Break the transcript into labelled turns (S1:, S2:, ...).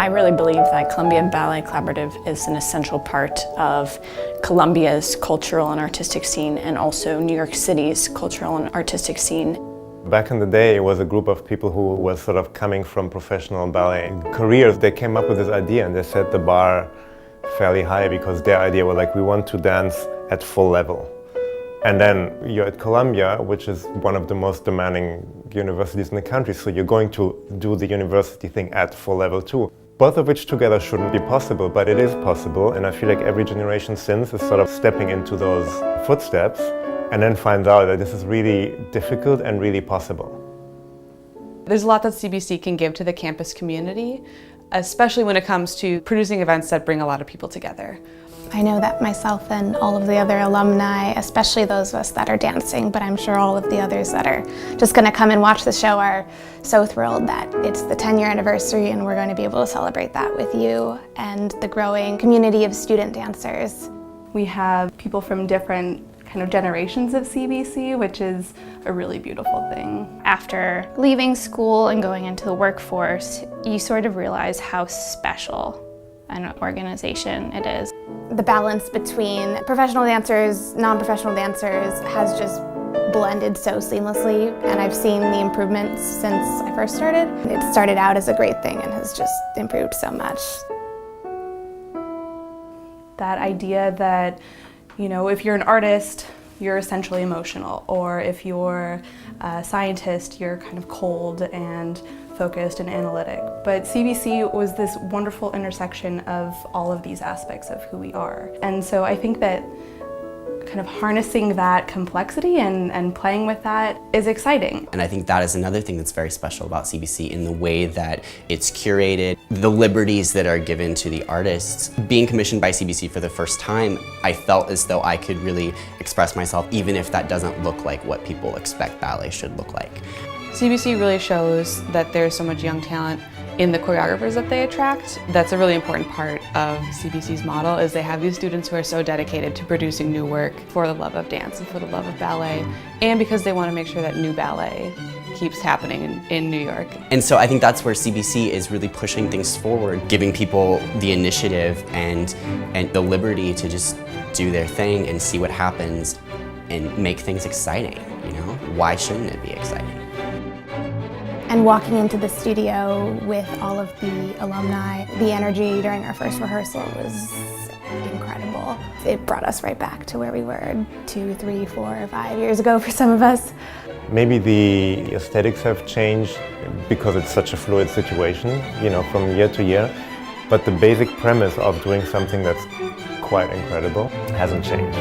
S1: I really believe that Columbia Ballet Collaborative is an essential part of Columbia's cultural and artistic scene, and also New York City's cultural and artistic scene.
S2: Back in the day, it was a group of people who were sort of coming from professional ballet careers. They came up with this idea and they set the bar fairly high, because their idea was like, we want to dance at full level. And then you're at Columbia, which is one of the most demanding universities in the country, so you're going to do the university thing at full level too. Both of which together shouldn't be possible, but it is possible, and I feel like every generation since is sort of stepping into those footsteps and then finds out that this is really difficult and really possible.
S3: There's a lot that CBC can give to the campus community, especially when it comes to producing events that bring a lot of people together.
S4: I know that myself and all of the other alumni, especially those of us that are dancing, but I'm sure all of the others that are just going to come and watch the show, are so thrilled that it's the 10-year anniversary and we're going to be able to celebrate that with you and the growing community of student dancers.
S5: We have people from different kind of generations of CBC, which is a really beautiful thing.
S6: After leaving school and going into the workforce, you sort of realize how special an organization it is.
S4: The balance between professional dancers, non-professional dancers has just blended so seamlessly, and I've seen the improvements since I first started. It started out as a great thing and has just improved so much.
S5: That idea that, you know, if you're an artist, you're essentially emotional, or if you're a scientist, you're kind of cold and focused and analytic. But CBC was this wonderful intersection of all of these aspects of who we are. And so I think that kind of harnessing that complexity and playing with that is exciting.
S7: And I think that is another thing that's very special about CBC, in the way that it's curated, the liberties that are given to the artists. Being commissioned by CBC for the first time, I felt as though I could really express myself, even if that doesn't look like what people expect ballet should look like.
S3: CBC really shows that there's so much young talent in the choreographers that they attract. That's a really important part of CBC's model, is they have these students who are so dedicated to producing new work for the love of dance and for the love of ballet, and because they want to make sure that new ballet keeps happening in New York.
S7: And so I think that's where CBC is really pushing things forward, giving people the initiative and the liberty to just do their thing and see what happens and make things exciting, you know? Why shouldn't it be exciting?
S4: And walking into the studio with all of the alumni, the energy during our first rehearsal was incredible. It brought us right back to where we were 2, 3, 4, 5 years ago for some of us.
S2: Maybe the aesthetics have changed because it's such a fluid situation, you know, from year to year. But the basic premise of doing something that's quite incredible hasn't changed.